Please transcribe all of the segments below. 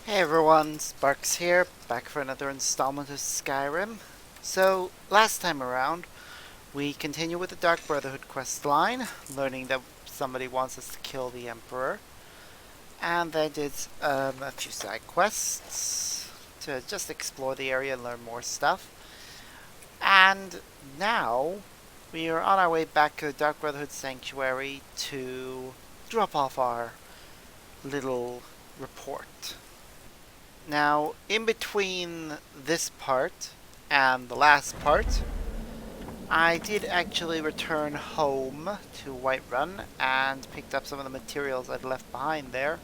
Hey everyone, Sparks here, back for another installment of Skyrim. So, last time around, we continue with the Dark Brotherhood quest line, learning that somebody wants us to kill the Emperor. And then did a few side quests to just explore the area and learn more stuff. And now, we are on our way back to the Dark Brotherhood Sanctuary to drop off our little report. Now, in between this part and the last part, I did actually return home to Whiterun and picked up some of the materials I'd left behind there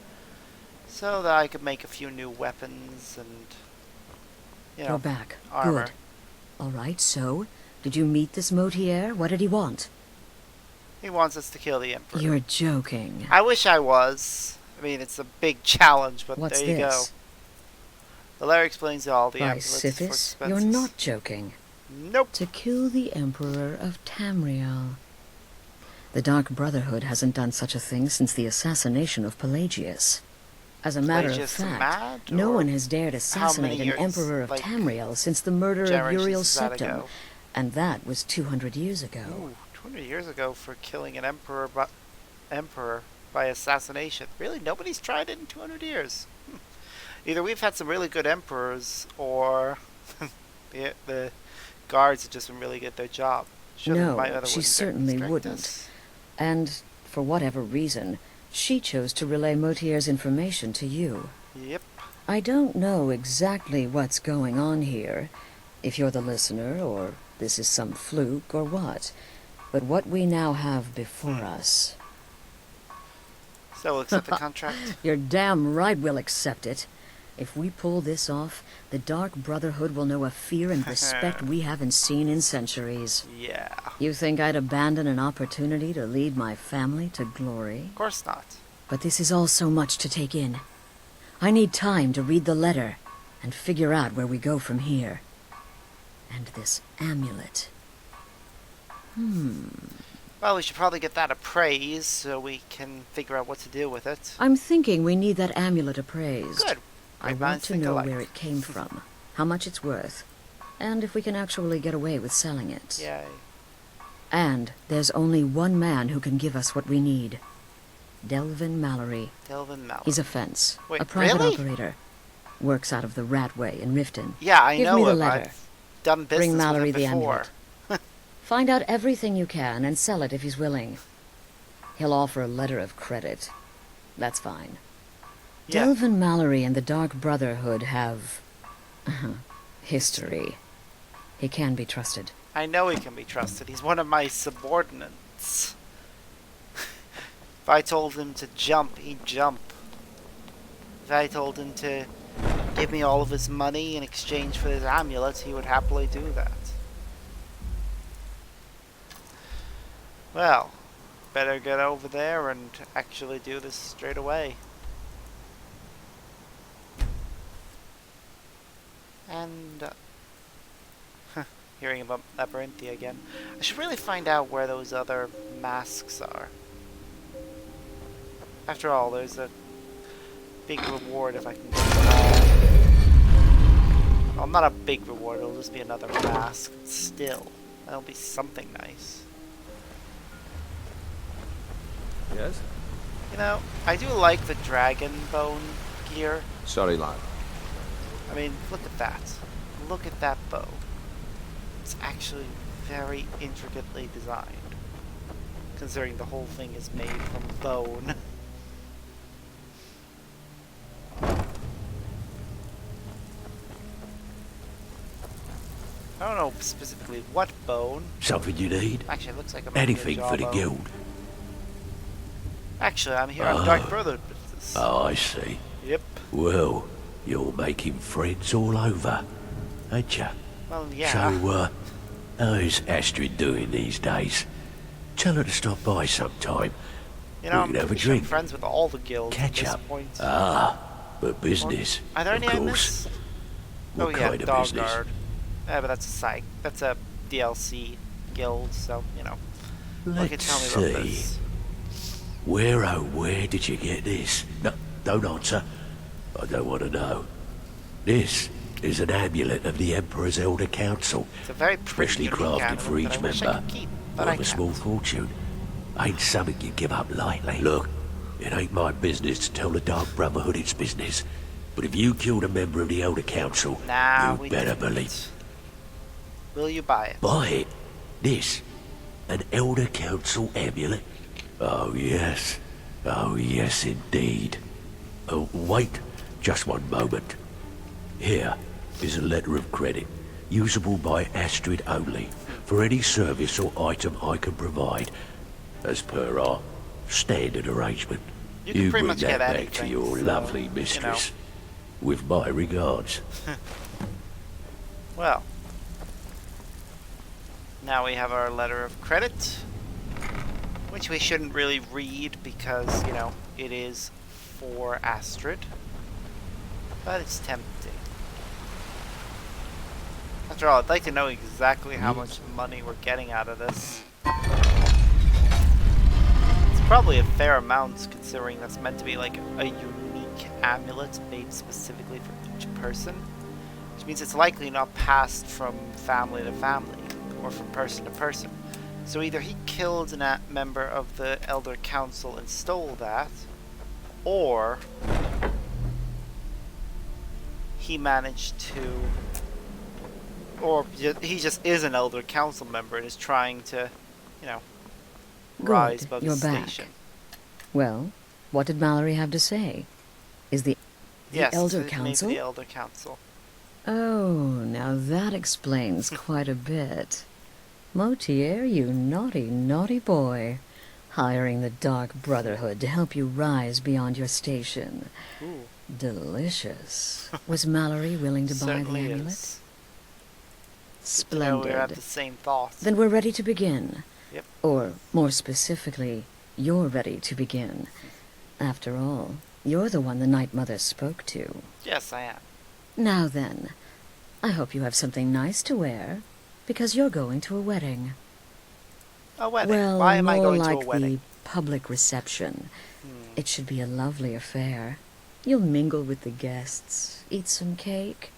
so that I could make a few new weapons and, You're back. armor. Good. All right, so, did you meet this Motier? What did he want? He wants us to kill the Emperor. You're joking. I wish I was. I mean, it's a big challenge, but What's there you this? go. The letter explains all the By amulets for Sithis? expenses. You're not joking. Nope. To kill the Emperor of Tamriel. The Dark Brotherhood hasn't done such a thing since the assassination of Pelagius. As a matter of Pelagius the fact, Mad, no or one has dared assassinate an years? Emperor of Like, Tamriel since the murder of generations Uriel's does that septum. ago? And that was 200 years ago. Ooh, 200 years ago for killing an emperor by assassination. Really? Nobody's tried it in 200 years. Either we've had some really good emperors, or the guards have just been really good at their job. No, she certainly wouldn't. And, for whatever reason, she chose to relay Motier's information to you. Yep. I don't know exactly what's going on here, if you're the listener, or this is some fluke, or what. But what we now have before us... So we'll accept the contract? You're damn right we'll accept it. If we pull this off, the Dark Brotherhood will know a fear and respect we haven't seen in centuries. Yeah. You think I'd abandon an opportunity to lead my family to glory? Of course not. But this is all so much to take in. I need time to read the letter and figure out where we go from here. And this amulet. Well, we should probably get that appraised so we can figure out what to do with it. I'm thinking we need that amulet appraised. Good. I Great want minds to think know alike. where it came from, how much it's worth, and if we can actually get away with selling it. Yay. And there's only one man who can give us what we need. Delvin Mallory. Delvin Mallory. He's a fence, Wait, a private really? operator. Works out of the Ratway in Riften. Yeah, I Give know me the him. letter. I've done business Bring Mallory with him the before. amulet. Find out everything you can and sell it if he's willing. He'll offer a letter of credit. That's fine. Yeah. Delvin Mallory and the Dark Brotherhood have... history. He can be trusted. I know he can be trusted. He's one of my subordinates. If I told him to jump, he'd jump. If I told him to give me all of his money in exchange for his amulet, he would happily do that. Well, better get over there and actually do this straight away. And, hearing about Labyrinthia again. I should really find out where those other masks are. After all, there's a big reward if I can get them all. Well, not a big reward, it'll just be another mask. Still, that'll be something nice. Yes? You know, I do like the dragon bone gear. Sorry, lad. I mean, look at that. Look at that bow. It's actually very intricately designed, considering the whole thing is made from bone. I don't know specifically what bone. Something you need? Actually, it looks like a Anything for the jawbone. guild? Actually, I'm here on Dark Brotherhood business. Oh, I see. Yep. Well, you're making friends all over, ain't ya? Well, yeah. So, how's Astrid doing these days? Tell her to stop by sometime. You know, we can have a pretty sure I'm drink. friends with all the guilds Catch at this up. point. Ah, but business, Are there of any I course. missed? What yeah, kind of Dog business? Guard. Yeah, but that's a side. That's a DLC guild, so you know. Look at Let's tell me about see. this. Where, oh, where did you get this? No, don't answer. I don't want to know. This is an amulet of the Emperor's Elder Council, It's a very pretty, specially unique crafted for amulet each that I wish I member. could keep, but I Worth a small can't. fortune. Ain't something you give up lightly. Look, it ain't my business to tell the Dark Brotherhood its business. But if you killed a member of the Elder Council, Nah, you we better didn't. believe. Will you buy it? Buy it? This? An Elder Council amulet? Oh yes. Oh yes indeed. Oh, wait just one moment. Here is a letter of credit, usable by Astrid only, for any service or item I can provide, as per our standard arrangement. You can pretty bring much that get back anything, to your so, lovely mistress. With my regards. Well, now we have our letter of credit, which we shouldn't really read because, you know, it is for Astrid. But it's tempting. After all, I'd like to know exactly how much money we're getting out of this. It's probably a fair amount considering that's meant to be like a unique amulet made specifically for each person. Which means it's likely not passed from family to family or from person to person. So either he killed a member of the Elder Council and stole that, or he managed to, or he just is an Elder Council member and is trying to, you know, rise above you're his back. station. Well, what did Mallory have to say? Is the Yes, Elder it may be Council? the Elder Council. Oh, now that explains quite a bit. Motier, you naughty, naughty boy. Hiring the Dark Brotherhood to help you rise beyond your station. Ooh. Delicious. Was Mallory willing to buy the Certainly amulet? is. Good to know Splendid. we have the same thoughts. Then we're ready to begin. Yep. Or, more specifically, you're ready to begin. After all, you're the one the Night Mother spoke to. Yes, I am. Now then, I hope you have something nice to wear, because you're going to a wedding. A wedding. Well, Why am I more going like to a wedding? the public reception. Hmm. It should be a lovely affair. You'll mingle with the guests, eat some cake,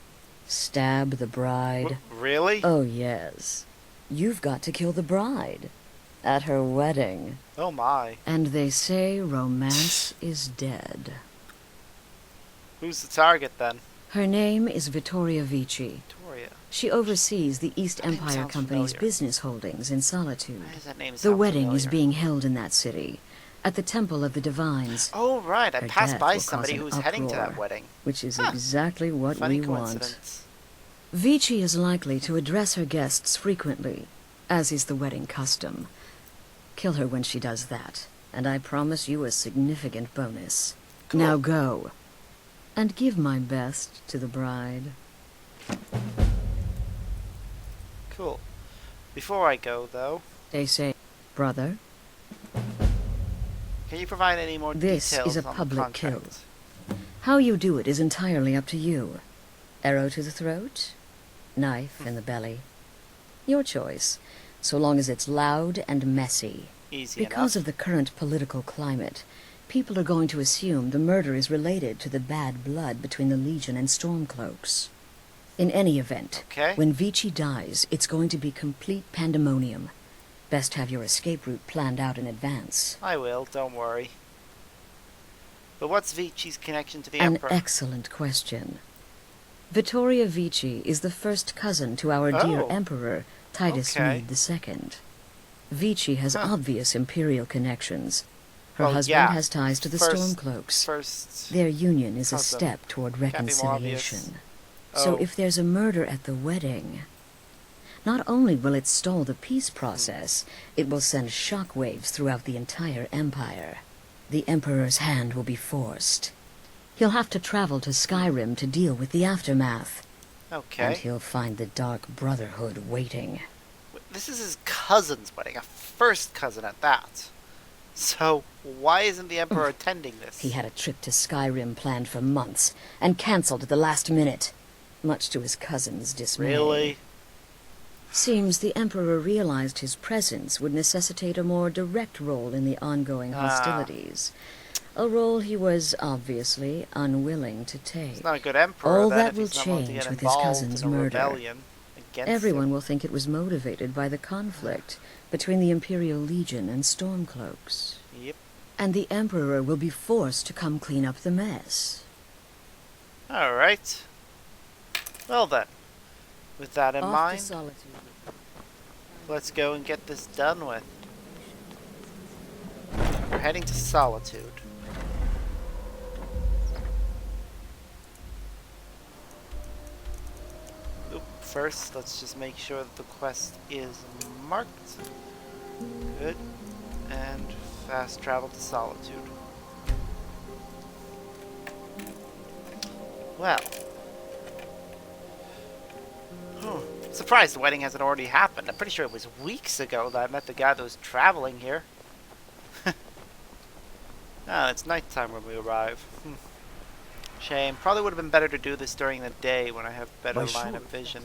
stab the bride. Really? Oh, yes. You've got to kill the bride. At her wedding. Oh my. And they say romance is dead. Who's the target then? Her name is Vittoria Vici. Victoria. She oversees the East That name Empire sounds Company's familiar. business holdings in Solitude. Why does that name The sound wedding is familiar? being held in that city, at the Temple of the Divines, Oh right, I Her passed death by will cause somebody an who was heading to that uproar. wedding. which is Huh. exactly what Funny we want. coincidence. Vici is likely to address her guests frequently, as is the wedding custom. Kill her when she does that, and I promise you a significant bonus. Cool. Now go, and give my best to the bride. Cool. Before I go though, They say, brother, can you provide any more This details is a on public the contract? how you do it is entirely up to you. Arrow to the throat, knife in the belly. Your choice, so long as it's loud and messy. Easy Because enough. of the current political climate, people are going to assume the murder is related to the bad blood between the Legion and Stormcloaks. In any event, Okay. when Vici dies, it's going to be complete pandemonium. Best have your escape route planned out in advance. I will, don't worry. But what's Vici's connection to the An Emperor? excellent question. Vittoria Vici is the first cousin to our dear Oh. Emperor, Titus Okay. Mede II. Vici has Huh. obvious imperial connections. Her Well, husband yeah. has ties to the First- Stormcloaks. First. Their union is a cousin. step toward Can't be more obvious. reconciliation. So Oh. if there's a murder at the wedding, not only will it stall the peace process, it will send shockwaves throughout the entire empire. The Emperor's hand will be forced. He'll have to travel to Skyrim to deal with the aftermath. And Okay. he'll find the Dark Brotherhood waiting. This is his cousin's wedding, a first cousin at that. So why isn't the Emperor attending this? He had a trip to Skyrim planned for months, and cancelled at the last minute, much to his cousin's dismay. Really? Seems the Emperor realized his presence would necessitate a more direct role in the ongoing Ah. hostilities. a role he was obviously unwilling to He's take. not a good emperor All then that if will he's not willing to get change with his involved cousin's in a murder. rebellion against Everyone him. will think it was motivated by the conflict between the Imperial Legion and Stormcloaks. Yep. And the Emperor will be forced to come clean up the mess. Alright. Well then, with that in Off to mind, Solitude. let's go and get this done with. We're heading to Solitude. Oop, first, let's just make sure that the quest is marked. Good. And fast travel to Solitude. Well. Surprised the wedding hasn't already happened. I'm pretty sure it was weeks ago that I met the guy that was traveling here. Ah, it's nighttime when we arrive. Shame. Probably would have been better to do this during the day when I have better line of vision.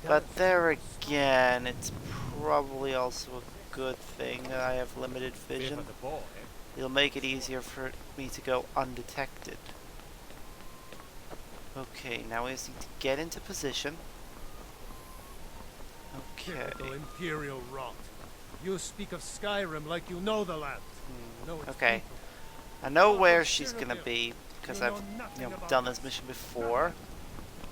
But there again, it's probably also a good thing that I have limited vision. It'll make it easier for me to go undetected. Okay, now we just need to get into position. Okay. Typical Imperial rot. You speak of Skyrim like you know the land. No, it's Okay. people. I know where she's gonna be because I've done this mission before.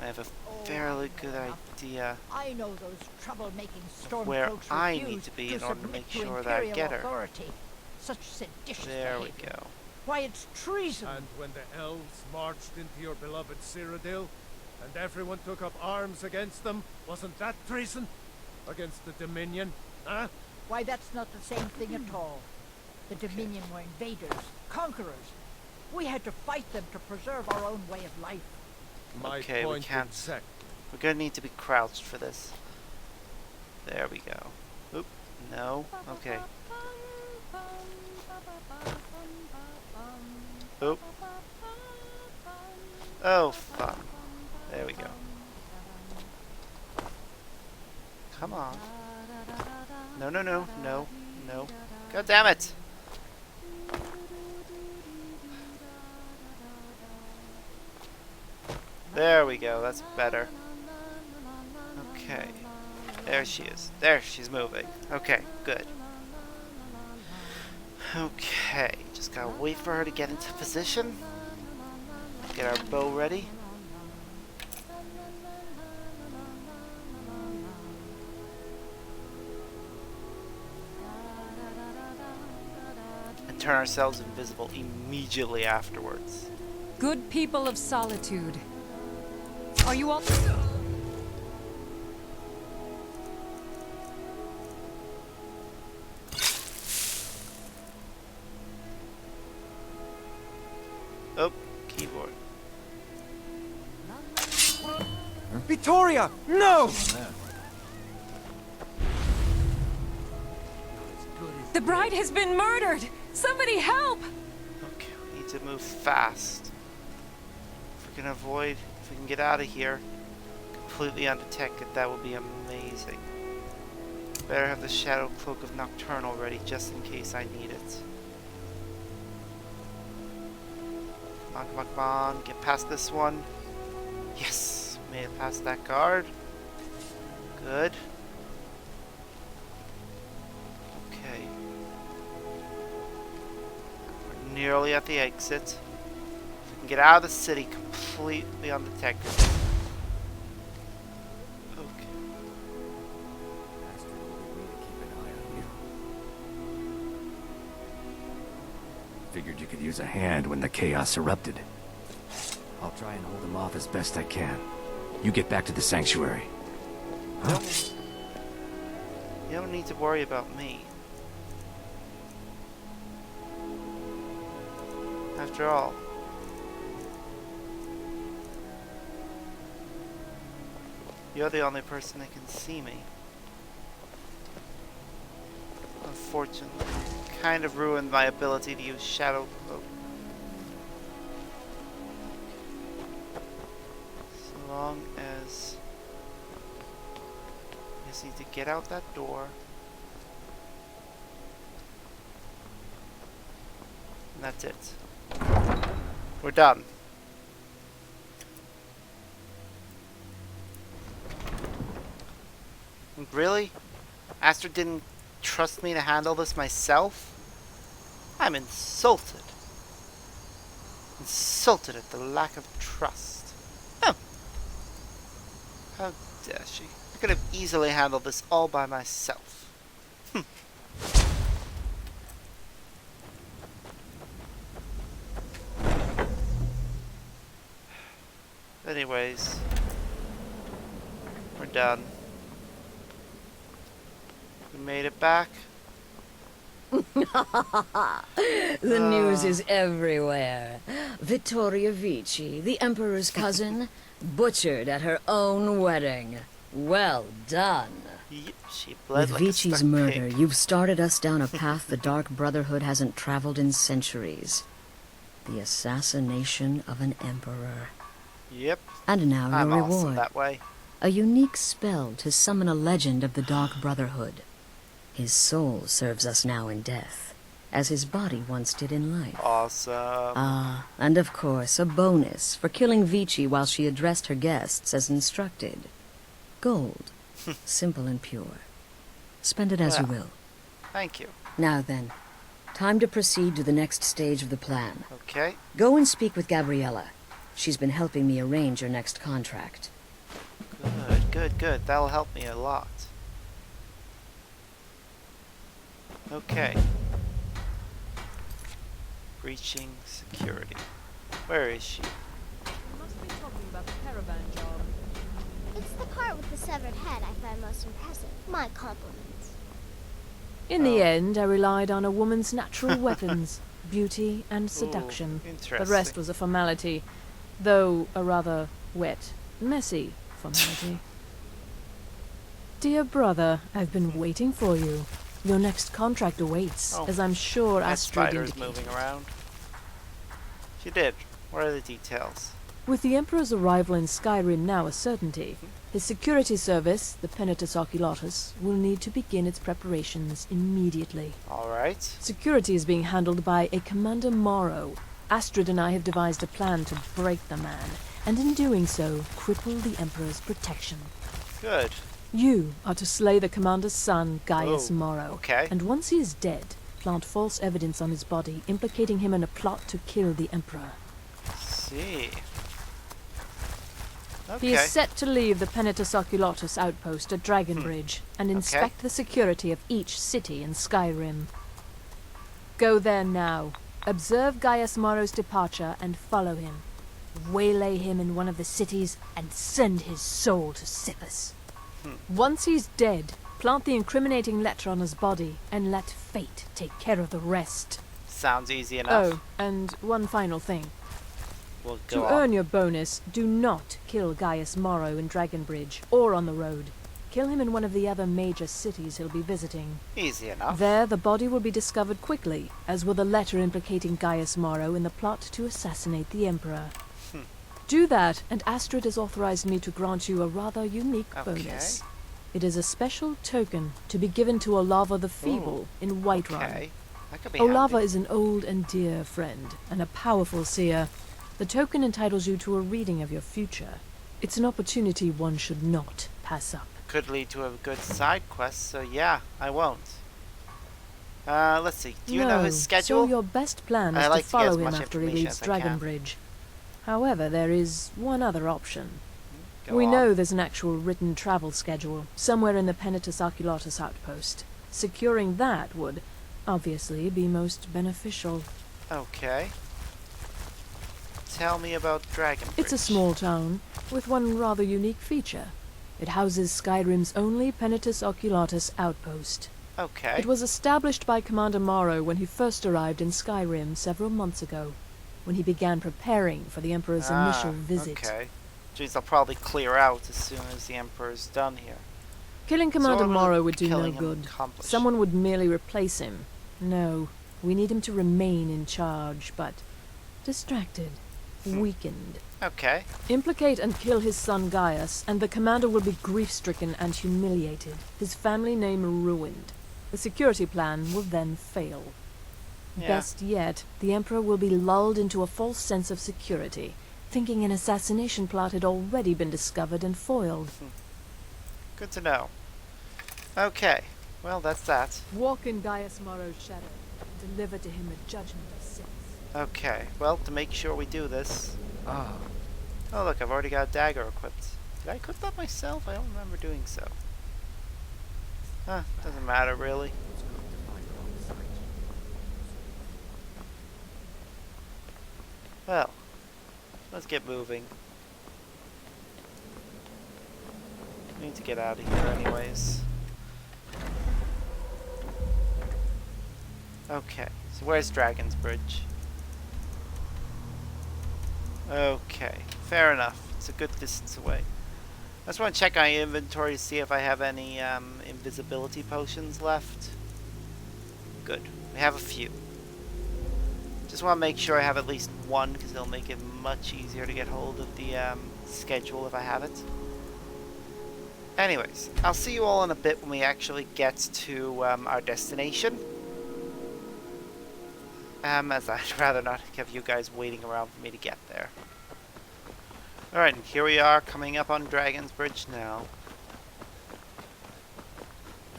I have a fairly good idea I know those troublemaking stormcloaks where I refuse need to be in order to submit make to sure that I imperial get her. authority. Such seditious There we behavior. go. Why, it's treason. And when the elves marched into your beloved Cyrodiil, and everyone took up arms against them, wasn't that treason? Against the Dominion, huh? Why, that's not the same thing at all. The Dominion were invaders, conquerors. We had to fight them to preserve our own way of life. My Okay, we point can't. exact. We're gonna need to be crouched for this. There we go. Oop. No. Okay. Oop. Oh, fun. There we go. Come on. No, no, no, no, no. God damn it! There we go, that's better. Okay. There she is. There, she's moving. Okay, good. Okay, just gotta wait for her to get into position. Get our bow ready. And turn ourselves invisible immediately afterwards. Good people of Solitude. Are you all... Oh, keyboard. Vittoria! No! The bride has been murdered! Somebody help! Okay, we need to move fast. If we can avoid, if we can get out of here completely undetected, that would be amazing. Better have the Shadow Cloak of Nocturnal ready just in case I need it. Come on, come on, come on. Get past this one. Yes! Made it past that guard. Good. Okay. We're nearly at the exit. If we can get out of the city completely undetected. Okay. Figured you could use a hand when the chaos erupted. I'll try and hold him off as best I can. You get back to the sanctuary. Huh? You don't need to worry about me. After all, you're the only person that can see me. Unfortunately, kind of ruined my ability to use Shadow Cloak. So long as I just need to get out that door. that's it. We're done. Really? Astrid didn't trust me to handle this myself? I'm insulted. Insulted at the lack of trust. Oh. How dare she? I could have easily handled this all by myself. Anyways, we're done. We made it back. The news is everywhere. Vittoria Vici, the Emperor's cousin, butchered at her own wedding. Well done. She bled With like a Vici's stuck murder, pig. you've started us down a path the Dark Brotherhood hasn't traveled in centuries. The assassination of an emperor. Yep, And now I'm your awesome reward. that way. A unique spell to summon a legend of the Dark Brotherhood. His soul serves us now in death, as his body once did in life. Awesome. Ah, and of course, a bonus for killing Vici while she addressed her guests as instructed. Gold. Simple and pure. Spend it as you Well. will. Thank you. Now then, time to proceed to the next stage of the plan. Okay. Go and speak with Gabriella. She's been helping me arrange your next contract. Good, good, good. That'll help me a lot. Okay. Breaching security. Where is she? You must be talking about the caravan job. It's the part with the severed head I find most impressive. My compliments. In the end, I relied on a woman's natural weapons, beauty and seduction. Ooh, interesting. The rest was a formality, though a rather wet, messy formality. Dear brother, I've been waiting for you. Your next contract awaits, Oh, as I'm sure that Astrid spider's indicated. moving around. She did. What are the details? With the Emperor's arrival in Skyrim now a certainty, his security service, the Penitus Oculatus, will need to begin its preparations immediately. Alright. Security is being handled by a Commander Morrow. Astrid and I have devised a plan to break the man, and in doing so, cripple the Emperor's protection. Good. You are to slay the Commander's son, Gaius Oh, Morrow. okay. And once he is dead, plant false evidence on his body, implicating him in a plot to kill the Emperor. See. He is Okay. set to leave the Penitus Oculatus outpost at Dragonbridge and inspect the security of each city in Skyrim. Go there now. Observe Gaius Morrow's departure and follow him. Waylay him in one of the cities and send his soul to Sippus. Once he's dead, plant the incriminating letter on his body and let fate take care of the rest. Sounds easy enough. Oh, and one final thing. We'll To go earn on. your bonus, do not kill Gaius Morrow in Dragonbridge or on the road. Kill him in one of the other major cities he'll be visiting. Easy enough. There, the body will be discovered quickly, as will the letter implicating Gaius Morrow in the plot to assassinate the Emperor. Do that, and Astrid has authorized me to grant you a rather unique bonus. It is a special token to be given to Olava the Feeble in Whiterun. Okay. That could be Olava handy. is an old and dear friend, and a powerful seer. The token entitles you to a reading of your future. It's an opportunity one should not pass up. Could lead to a good side quest, so yeah, I won't. Let's see. Do you know his schedule? So your best plan I is like to to get as follow him much after he information leaves as I can. Dragonbridge. However, there is one other option. Go We on. know there's an actual written travel schedule, somewhere in the Penitus Oculatus outpost. Securing that would, obviously, be most beneficial. Okay. Tell me about Dragonbridge. It's a small town, with one rather unique feature. It houses Skyrim's only Penitus Oculatus outpost. Okay. It was established by Commander Morrow when he first arrived in Skyrim several months ago, when he began preparing for the Emperor's initial visit. Okay. Jeez, I'll probably clear out as soon as the Emperor's done here. Killing So Commander what will Morrow would do no killing him good. accomplish? Someone would merely replace him. No, we need him to remain in charge, but distracted, weakened. Okay. Implicate and kill his son Gaius, and the commander will be grief-stricken and humiliated, his family name ruined. The security plan will then fail. Yeah. Best yet, the Emperor will be lulled into a false sense of security, thinking an assassination plot had already been discovered and foiled. Good to know. Okay, well, that's that. Walk in Gaius Morrow's shadow, and deliver to him the judgment of sins. Okay, well, to make sure we do this... Oh, look, I've already got a dagger equipped. Did I equip that myself? I don't remember doing so. Huh, doesn't matter, really. Well, let's get moving. We need to get out of here anyways. Okay, so where's Dragon's Bridge? Okay, fair enough. It's a good distance away. I just want to check my inventory to see if I have any invisibility potions left. Good, we have a few. Just want to make sure I have at least one, because it'll make it much easier to get hold of the schedule if I have it. Anyways, I'll see you all in a bit when we actually get to our destination. As I'd rather not have you guys waiting around for me to get there. Alright, and here we are coming up on Dragon's Bridge now.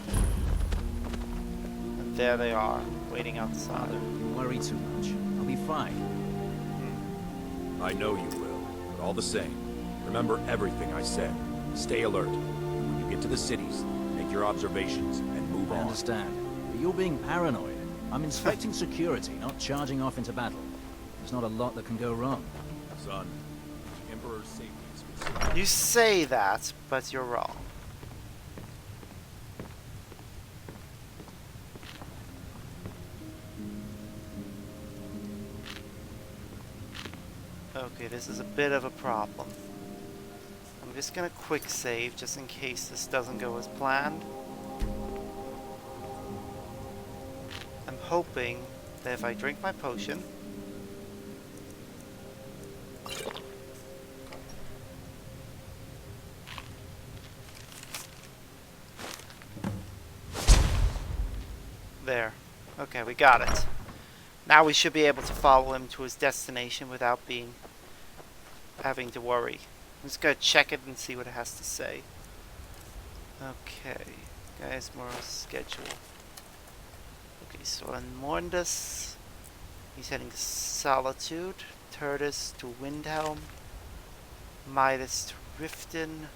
And there they are, waiting outside. Don't worry too much. I'll be fine. I know you will, but all the same, remember everything I said. Stay alert. When you get to the cities, make your observations and move I on. understand. But you're being paranoid. I'm inspecting security, not charging off into battle. There's not a lot that can go wrong. Son, the Emperor's safety is considered. You say that, but you're wrong. Okay, this is a bit of a problem. I'm just gonna quick save just in case this doesn't go as planned. I'm hoping that if I drink my potion, there. Okay, we got it. Now we should be able to follow him to his destination without having to worry. I'm just gonna check it and see what it has to say. Okay, guys, more schedule. Okay, so on Morndus, he's heading to Solitude, Tertus to Windhelm, Midas to Riften,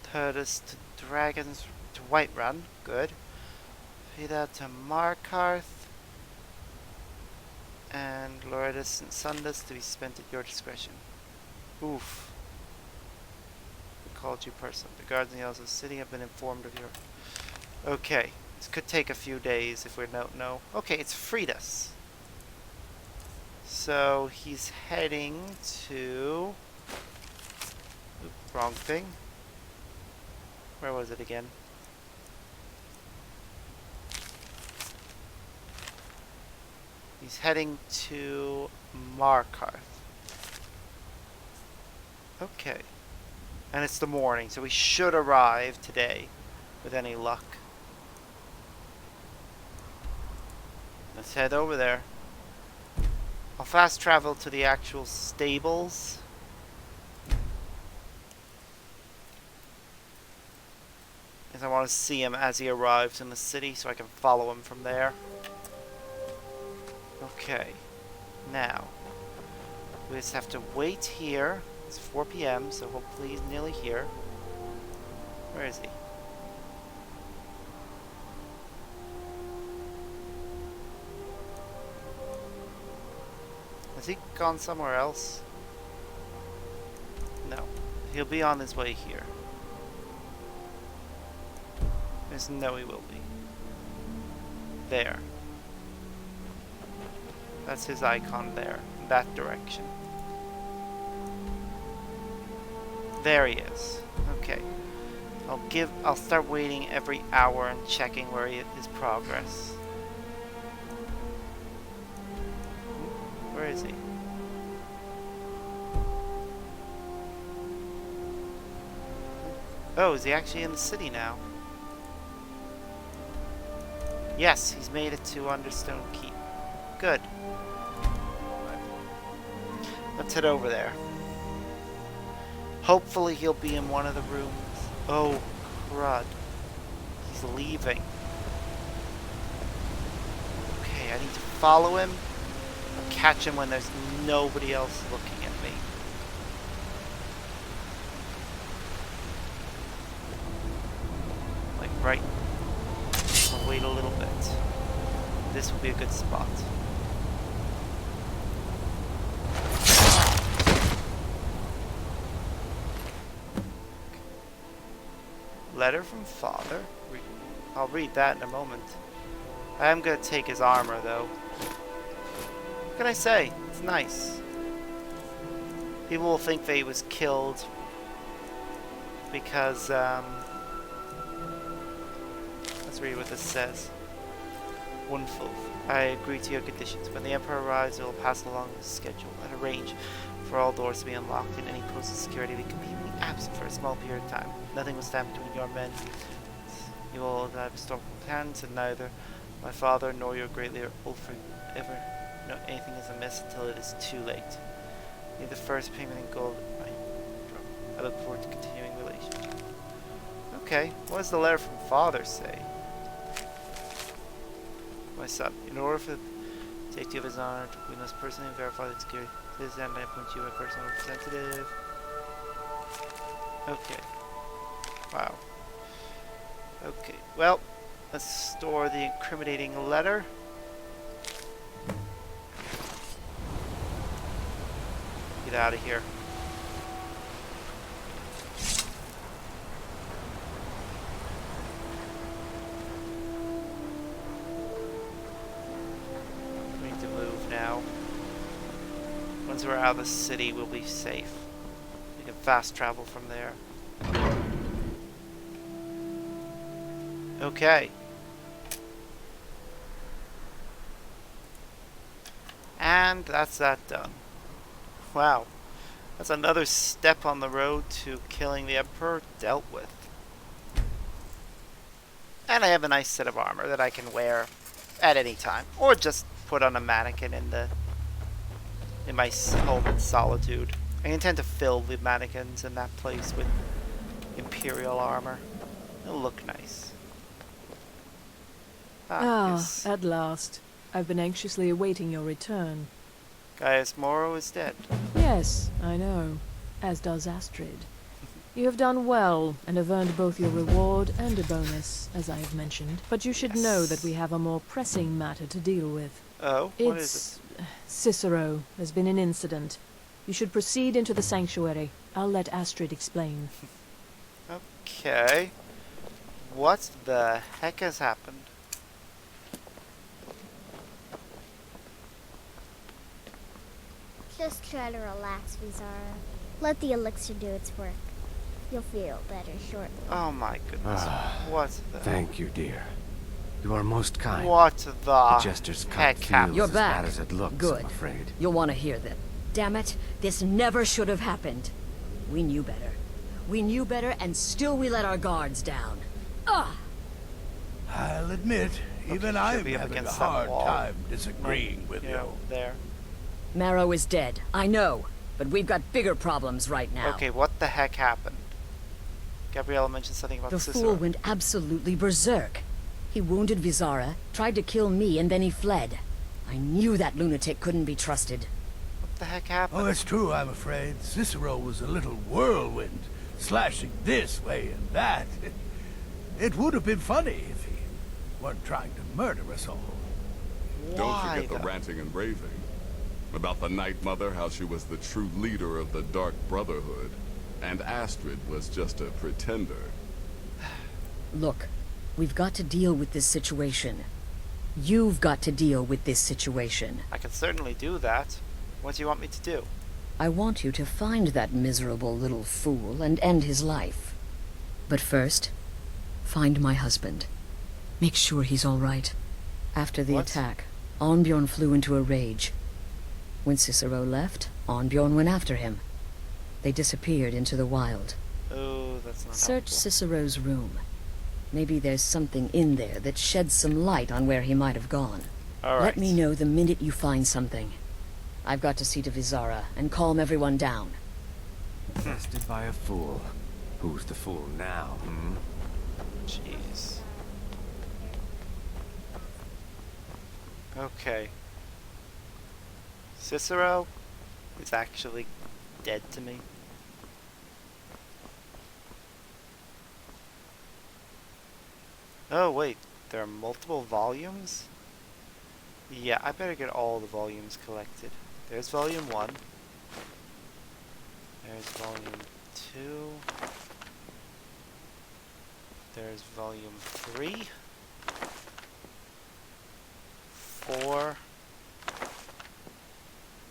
Tertus to Dragons to Whiterun, good. Vida to Markarth, and Loretus and Sundus to be spent at your discretion. Oof. We called you person. The guards in the Isles of the City have been informed of your... Okay. This could take a few days if we don't know. Okay, it's Fridus. So he's heading to... Oop, wrong thing. Where was it again? He's heading to Markarth. Okay. And it's the morning, so we should arrive today with any luck. Let's head over there. I'll fast travel to the actual stables. Because I want to see him as he arrives in the city so I can follow him from there. Okay. Now, we just have to wait here. It's 4 p.m., so hopefully he's nearly here. Where is he? Has he gone somewhere else? No. He'll be on his way here. There's no he will be. There. That's his icon there. In that direction. There he is. Okay. I'll start waiting every hour and checking where his progress. Where is he? Oh, is he actually in the city now? Yes, he's made it to Understone Keep. Good. Let's head over there. Hopefully he'll be in one of the rooms. Oh, crud. He's leaving. Okay, I need to follow him. Or catch him when there's nobody else looking at me. Like right. I'll wait a little bit. This will be a good spot. Letter from father. I'll read that in a moment. I am gonna take his armor though. What can I say? It's nice. People will think that he was killed because let's read what this says. Wonderful. I agree to your conditions. When the Emperor arrives, it will pass along the schedule and arrange for all doors to be unlocked and any post of security be completely absent for a small period of time. Nothing will stand between your men. You will have historical hands, and neither my father nor your great leader will ever know anything is amiss until it is too late. Need the first payment in gold. I look forward to continuing relations. Okay, what does the letter from father say? My son, in order for the safety of his honor, we must personally verify the security. To this end, I appoint you a personal representative. Okay. Wow. Okay, well, let's store the incriminating letter. Get out of here. We need to move now. Once we're out of the city, we'll be safe. We can fast travel from there. Okay. And that's that done. Wow. That's another step on the road to killing the Emperor dealt with. And I have a nice set of armor that I can wear at any time. Or just put on a mannequin in my home in Solitude. I intend to fill the mannequins in that place with Imperial armor. It'll look nice. Yes. At last. I've been anxiously awaiting your return. Gaius Moro is dead. Yes, I know. As does Astrid. You have done well, and have earned both your reward and a bonus, as I have mentioned. But you should know that we have a more pressing matter to deal with. Oh, what is it? Cicero. There's been an incident. You should proceed into the sanctuary. I'll let Astrid explain. Okay. What the heck has happened? Just try to relax, Vizara. Let the elixir do its work. You'll feel better shortly. Oh my goodness. What the... Thank you, dear. You are most kind. What the Jester's heck cut happened? feels You're as back. bad as it looks, Good. I'm afraid. You'll want to hear them. Damn it, this never should have happened. We knew better. We knew better, and still we let our guards down. Ugh! I'll admit, even should I'm be up having a against that hard wall. time disagreeing with you. There. Marrow is dead, I know. But we've got bigger problems right now. Okay, what the heck happened? Gabriella mentioned something about The Cicero. fool went absolutely berserk. He wounded Vizara, tried to kill me, and then he fled. I knew that lunatic couldn't be trusted. What the heck happened? Oh, it's true, I'm afraid. Cicero was a little whirlwind, slashing this way and that. It would have been funny if he weren't trying to murder us all. Don't forget the ranting and raving. About the Night Mother, how she was the true leader of the Dark Brotherhood, and Astrid was just a pretender. Look, we've got to deal with this situation. You've got to deal with this situation. I can certainly do that. What do you want me to do? I want you to find that miserable little fool and end his life. But first, find my husband. Make sure he's all right. After the attack, Arnbjorn flew into a rage. When Cicero left, Arnbjorn went after him. They disappeared into the wild. Oh, that's not Search helpful. Cicero's room. Maybe there's something in there that sheds some light on where he might have gone. Alright. Let me know the minute you find something. I've got to see to Vizara and calm everyone down. Bested by a fool. Who's the fool now, hmm? Jeez. Okay. Cicero is actually dead to me. Oh wait, there are multiple volumes? Yeah, I better get all the volumes collected. There's volume 1. There's volume 2. There's volume 3. 4.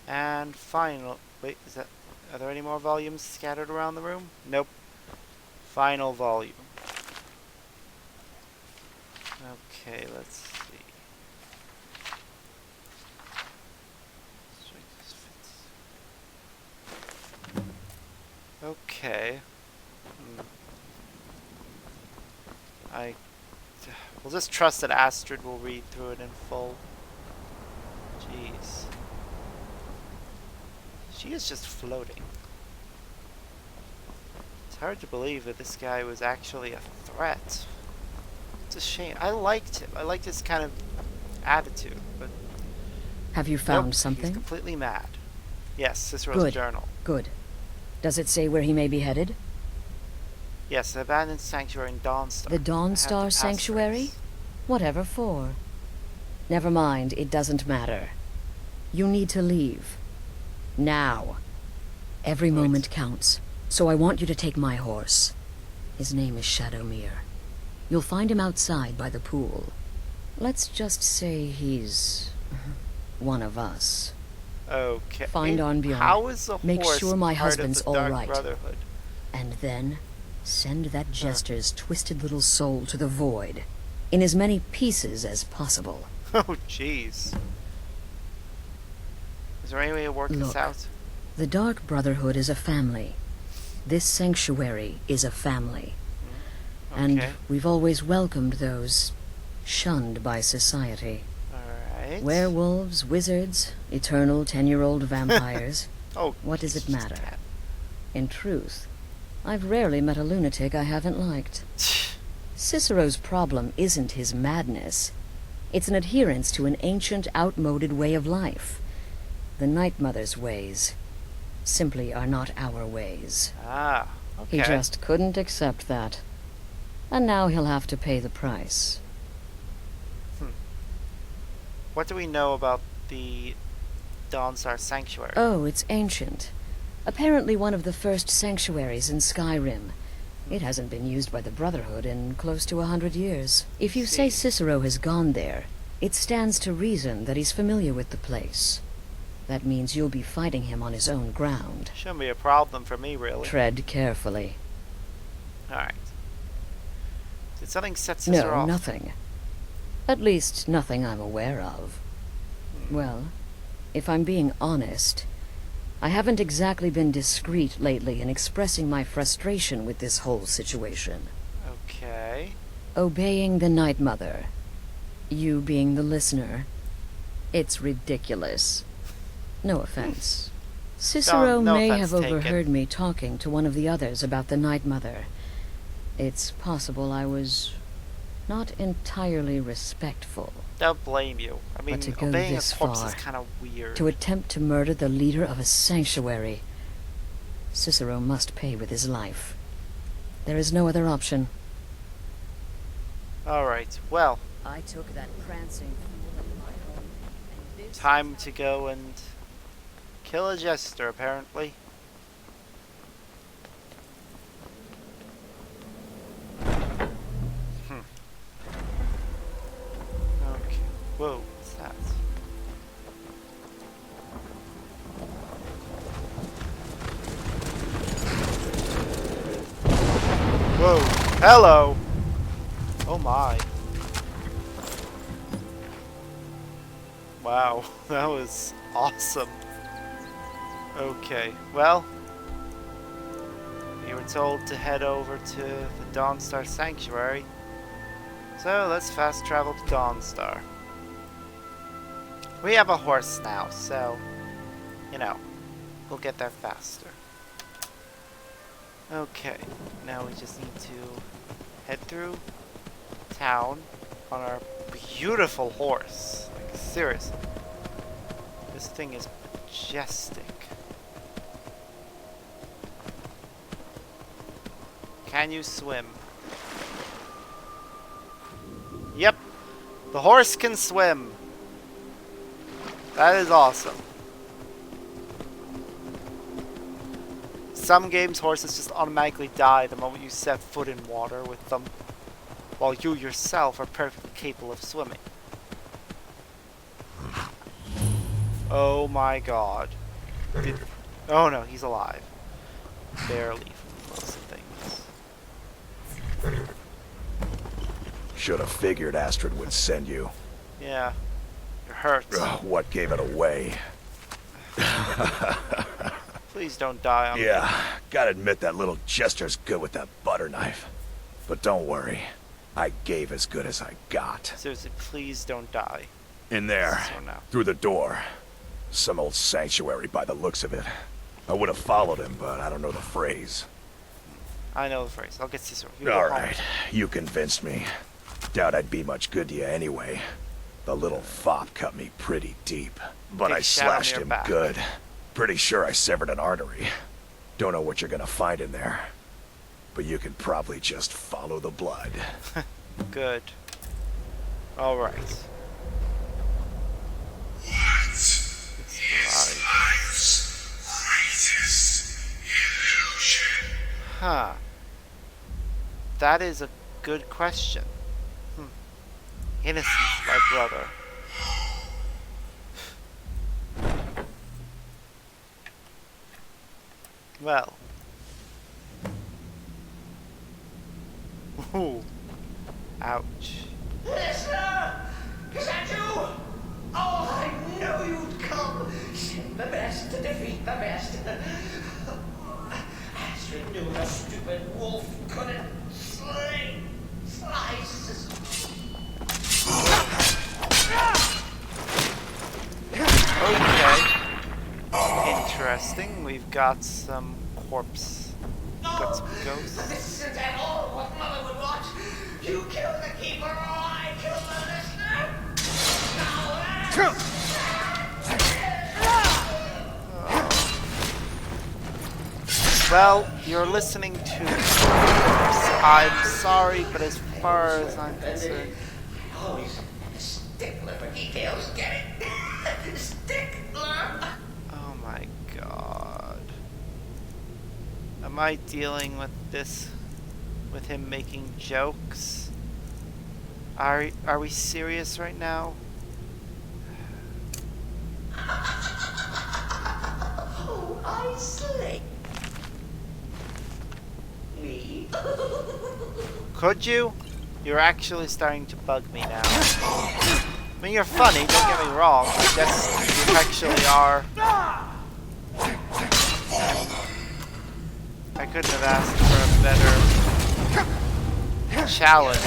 And final. Wait, is that. Are there any more volumes scattered around the room? Nope. Final volume. Okay, let's see. Okay. We'll just trust that Astrid will read through it in full. Jeez. She is just floating. It's hard to believe that this guy was actually a threat. It's a shame. I liked him. I liked his kind of attitude, but... Have you found nope, something? He's completely mad. Yes, Cicero's journal. Good. Does it say where he may be headed? Yes, the abandoned sanctuary in Dawnstar. The Dawnstar Sanctuary? Whatever for. Never mind, it doesn't matter. You need to leave. Now. Every moment counts, so I want you to take my horse. His name is Shadowmere. You'll find him outside by the pool. Let's just say he's... one of us. Okay. Find Arnbjorn. How is the Make horse sure my part husband's of the all Dark right. Brotherhood? And then send that jester's twisted little soul to the void, in as many pieces as possible. Oh, jeez. Is there any way to work this out? The Dark Brotherhood is a family. This sanctuary is a family. Okay. And we've always welcomed those shunned by society. Alright. Werewolves, wizards, eternal 10-year-old vampires. Oh, what does it matter? In truth, I've rarely met a lunatic I haven't liked. Cicero's problem isn't his madness. It's an adherence to an ancient, outmoded way of life. The Night Mother's ways simply are not our ways. Ah, okay. He just couldn't accept that. And now he'll have to pay the price. What do we know about the Dawnstar Sanctuary? Oh, it's ancient. Apparently one of the first sanctuaries in Skyrim. It hasn't been used by the Brotherhood in close to 100 years. If you say Cicero has gone there, it stands to reason that he's familiar with the place. That means you'll be fighting him on his own ground. Shouldn't be a problem for me, really. Tread carefully. Alright. Did something set Cicero off? No, nothing. At least, nothing I'm aware of. Well, if I'm being honest, I haven't exactly been discreet lately in expressing my frustration with this whole situation. Okay. Obeying the Night Mother. You being the listener. It's ridiculous. No offense. Cicero No may offense have taken. overheard me talking to one of the others about the Night Mother. It's possible I was not entirely respectful. Don't blame you. I mean, But to go obeying this a corpse far, is kind of weird. to attempt to murder the leader of a sanctuary, Cicero must pay with his life. There is no other option. Alright, well. I took that prancing fool at my home, and this Time to go and kill a jester, apparently. Okay. Whoa, what's that? Whoa, hello! Oh my. Wow, that was awesome. Okay, well, we were told to head over to the Dawnstar Sanctuary, so let's fast travel to Dawnstar. We have a horse now, so, you know, we'll get there faster. Okay, now we just need to head through town on our beautiful horse. Like, seriously. This thing is majestic. Can you swim? Yep, the horse can swim. That is awesome. Some games, horses just automatically die the moment you set foot in water with them, while you yourself are perfectly capable of swimming. Oh my god. Oh no, he's alive. Barely, from most things. Should have figured Astrid would send you. Yeah. You're hurt. What gave it away? Please don't die on me. Yeah, gotta admit that little gesture's good with that butter knife. But don't worry, I gave as good as I got. Seriously, please don't die. In there, So now. through the door. Some old sanctuary by the looks of it. I would have followed him, but I don't know the phrase. I know the phrase. I'll get Cicero. Alright, you convinced me. Doubt I'd be much good to you anyway. The little fop cut me pretty deep. But Big I shot on slashed your him back. good. Pretty sure I severed an artery. Don't know what you're gonna find in there. But you can probably just follow the blood. Good. Alright. It's life's greatest illusion? Huh. That is a good question. Innocence, my brother. Well. Ooh. Ouch. Listener! Is that you? Oh, I knew you'd come. Send the best to defeat the best. Astrid knew the stupid wolf couldn't slice. Okay. Interesting. We've got some corpse. Got some ghosts. This isn't at all what Mother would want. You kill the keeper or I kill the listener. Well, you're listening to I'm sorry, but as far as I'm concerned. Always a stickler for details, get it? Stickler. Oh my god. Am I dealing with this with him making jokes? Are we serious right now? Oh, I slay. Me? Could you? You're actually starting to bug me now. I mean, you're funny, don't get me wrong. I guess you actually are. I couldn't have asked for a better challenge.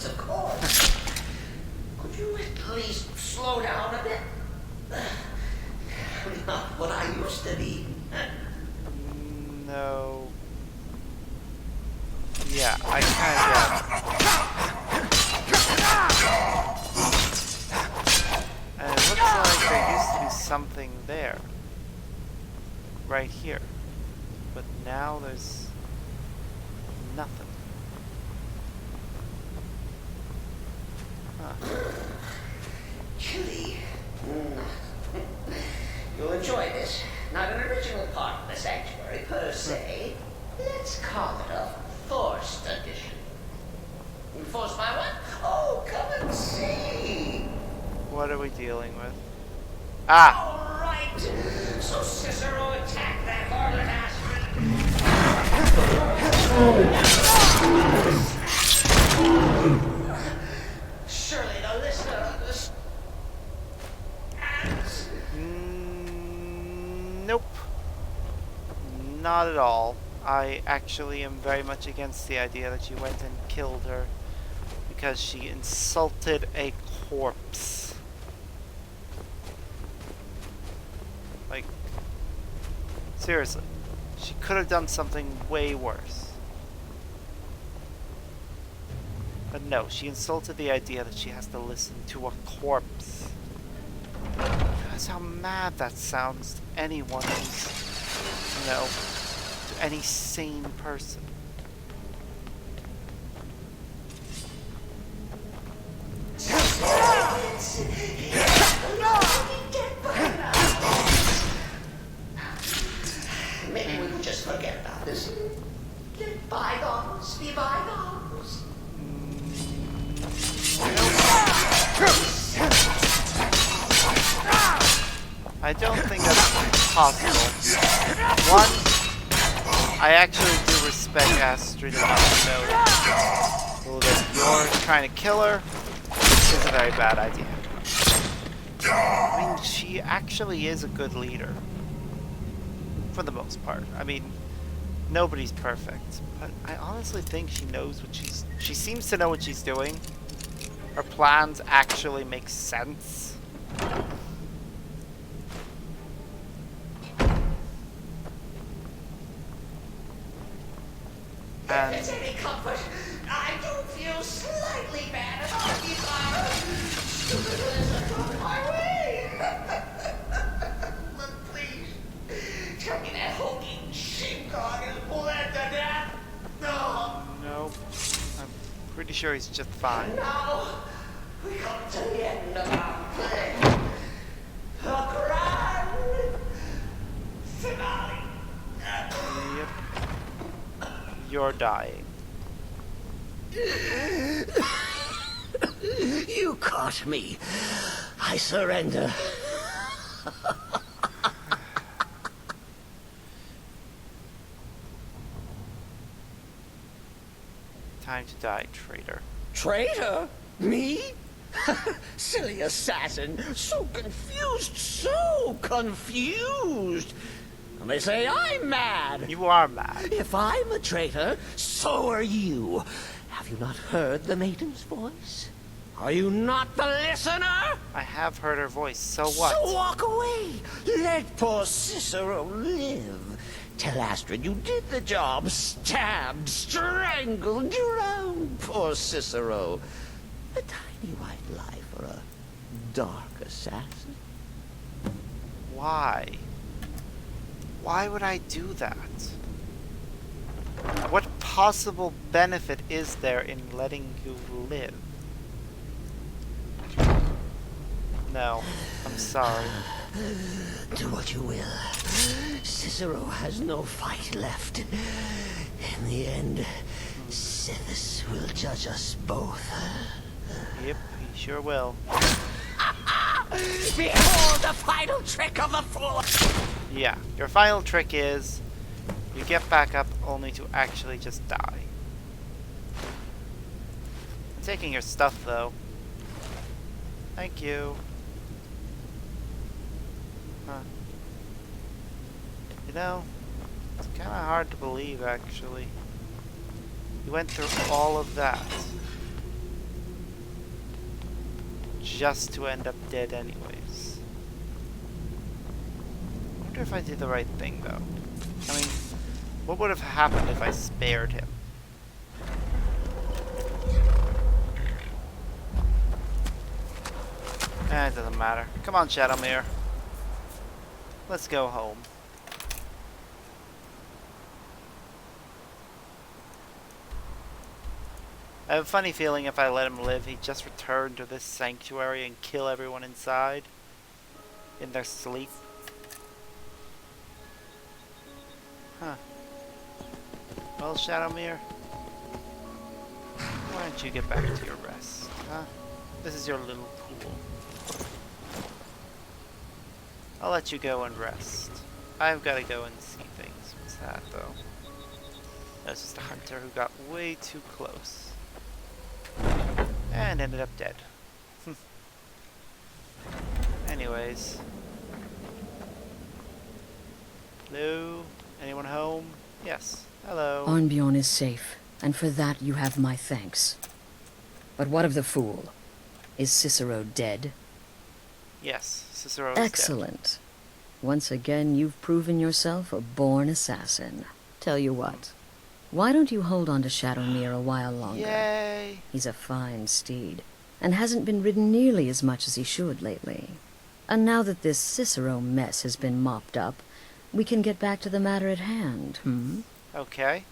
Of course. Could you at least slow down a bit? Not what I used to be. No. Yeah, I kind of. And it looks like there used to be something there. Right here. But now there's nothing. Huh. Chilly. You'll enjoy this. Not an original part of the sanctuary per se. Let's call it a forced addition. Forced by what? Oh, come and see. What are we dealing with? Ah! All right. So Cicero attacked that harlot Astrid. Surely the listener understands. Nope. Not at all. I actually am very much against the idea that you went and killed her because she insulted a corpse. Like, seriously, she could have done something way worse. But no, she insulted the idea that she has to listen to a corpse. That's how mad that sounds to anyone who's, you know, to any sane person. Maybe we can just forget about this. Let bygones be bygones. I don't think that's possible. One, I actually do respect Astrid enough to know that you're trying to kill her is a very bad idea. I mean, she actually is a good leader. For the most part. I mean, nobody's perfect. But I honestly think she knows what she seems to know what she's doing. Her plans actually make sense. If it's any comfort, I do feel slightly bad about these stupid lists that come my way. But please, tell me that hulking sheepdog is bled to death. No. No. I'm pretty sure he's just fine. Now, we come to the end of our play. The grand finale. Yep. You're dying. You caught me. I surrender. Time to die, traitor. Traitor? Me? Silly assassin. So confused, so confused. And they say I'm mad. You are mad. If I'm a traitor, so are you. Have you not heard the maiden's voice? Are you not the listener? I have heard her voice, so what? So walk away. Let poor Cicero live. Tell Astrid you did the job. Stabbed, strangled, drowned poor Cicero. A tiny white lie for a dark assassin. Why? Why would I do that? What possible benefit is there in letting you live? No, I'm sorry. Do what you will. Cicero has no fight left. In the end, Sithis will judge us both. Yep, he sure will. Behold the final trick of the fool! Yeah, your final trick is you get back up only to actually just die. I'm taking your stuff though. Thank you. Huh. You know, it's kind of hard to believe actually. You went through all of that just to end up dead anyways. I wonder if I did the right thing though. I mean, what would have happened if I spared him? It doesn't matter. Come on, Shadowmere. Let's go home. I have a funny feeling if I let him live, he'd just return to this sanctuary and kill everyone inside in their sleep. Huh. Well, Shadowmere, why don't you get back to your rest, huh? This is your little pool. I'll let you go and rest. I've got to go and see things. What's that, though? That's just a hunter who got way too close. And ended up dead. Anyways. Hello? Anyone home? Yes. Hello. Arnbjorn is safe, and for that you have my thanks. But what of the fool? Is Cicero dead? Yes, Cicero is Excellent. Once again, you've proven yourself a born assassin. Tell you what, why don't you hold on to Shadowmere a while longer? Yay! He's a fine steed, and hasn't been ridden nearly as much as he should lately. And now that this Cicero mess has been mopped up, we can get back to the matter at hand, Okay.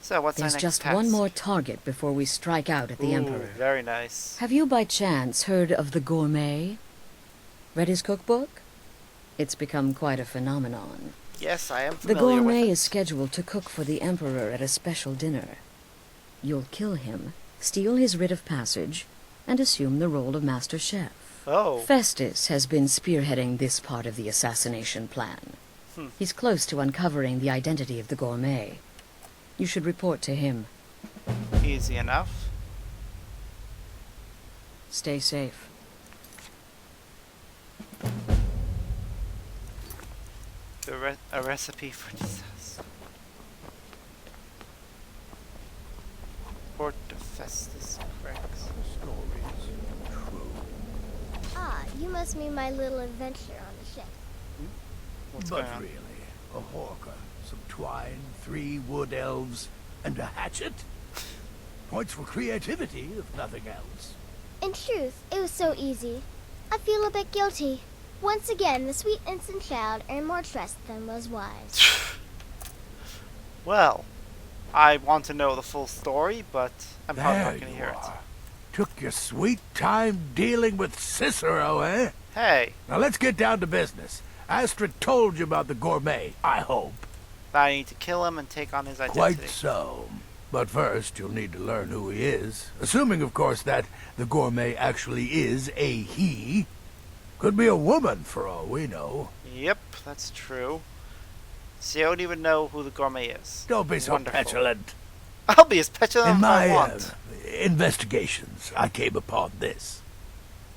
So what's our There's next just task? one more target before we strike out at the Ooh, Emperor. very nice. Have you by chance heard of the Gourmet? Read his cookbook? It's become quite a phenomenon. Yes, I am The familiar with Gourmet it. is scheduled to cook for the Emperor at a special dinner. You'll kill him, steal his writ of passage, and assume the role of Master Chef. Oh. Festus has been spearheading this part of the assassination plan. He's close to uncovering the identity of the Gourmet. You should report to him. Easy enough. Stay safe. A recipe for disaster. Port of Festus Craigs. Ah, you must mean my little adventure on the ship. What's But going on? really, a horker, some twine, 3 wood elves, and a hatchet? Points for creativity, if nothing else. In truth, it was so easy. I feel a bit guilty. Once again, the sweet innocent child earned more trust than was wise. Well, I want to know the full story, but I'm probably not There going to you hear it. are. Took your sweet time dealing with Cicero, eh? Hey, Now let's get down to business. Astrid told you about the Gourmet, I hope. I need to kill him and take on his identity. Quite so. But first, you'll need to learn who he is. Assuming, of course, that the Gourmet actually is a he. Could be a woman, for all we know. Yep, that's true. See, I don't even know who the Gourmet is. Don't be so Wonderful. petulant. I'll be as petulant In as I my want. investigations, I came upon this.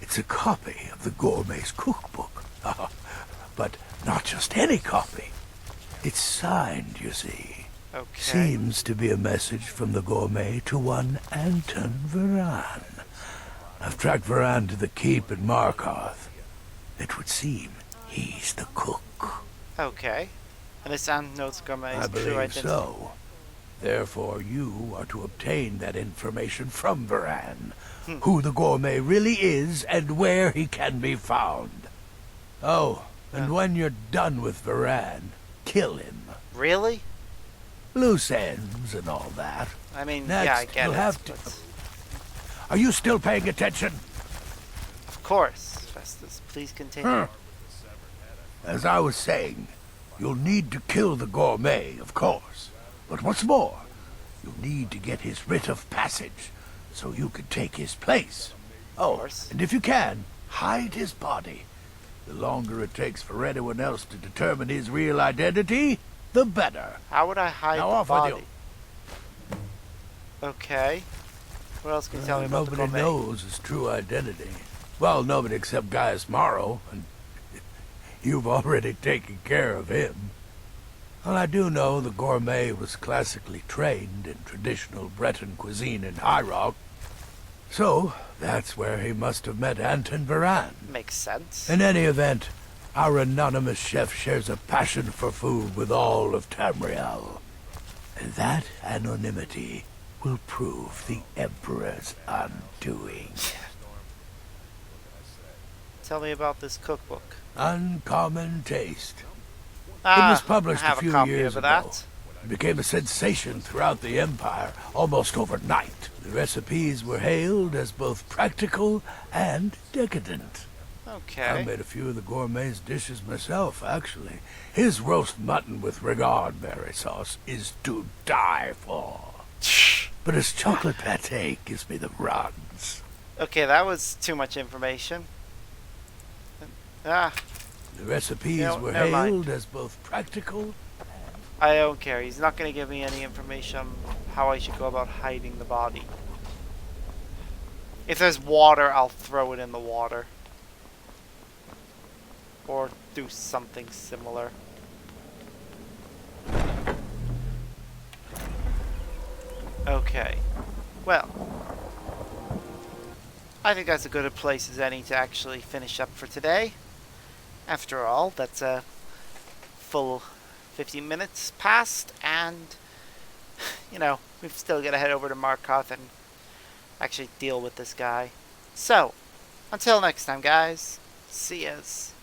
It's a copy of the Gourmet's cookbook. But not just any copy. It's signed, you see. Okay. Seems to be a message from the Gourmet to one Anton Varan. I've tracked Varan to the keep in Markarth. It would seem he's the cook. Okay. And this notes Gourmet's I true believe identity. so. Therefore, you are to obtain that information from Varan. Who the Gourmet really is and where he can be found. Oh, and when you're done with Varan, kill him. Really? Loose ends and all that. I mean, Next, yeah, I get you'll it. have to... but Are you still paying attention? Of course, Festus. Please continue. As I was saying, you'll need to kill the Gourmet, of course. But what's more, you'll need to get his writ of passage, so you can take his place. Oh, and if you can, hide his body. The longer it takes for anyone else to determine his real identity, the better. How would I hide Now the off body? with Okay. What else can you tell me about the Nobody Gourmet? knows his true identity. Well, nobody except Gaius Morrow, and you've already taken care of him. Well, I do know the Gourmet was classically trained in traditional Breton cuisine in High Rock. So, that's where he must have met Anton Varan. Makes sense. In any event, our anonymous chef shares a passion for food with all of Tamriel. And that anonymity will prove the Emperor's undoing. Tell me about this cookbook. Uncommon Taste. Ah, It was published I have a few copy years of ago. that. It became a sensation throughout the Empire almost overnight. The recipes were hailed as both practical and decadent. Okay. I made a few of the Gourmet's dishes myself, actually. His roast mutton with regard berry sauce is to die for. But his chocolate pate gives me the runs. Okay, that was too much information. Ah, The recipes were never mind. hailed as both practical. I don't care. He's not going to give me any information on how I should go about hiding the body. If there's water, I'll throw it in the water. Or do something similar. Okay. Well. I think that's a good a place as any to actually finish up for today. After all, that's a full 50 minutes past, and, you know, we've still got to head over to Markoth and actually deal with this guy. So, until next time, guys, see yas.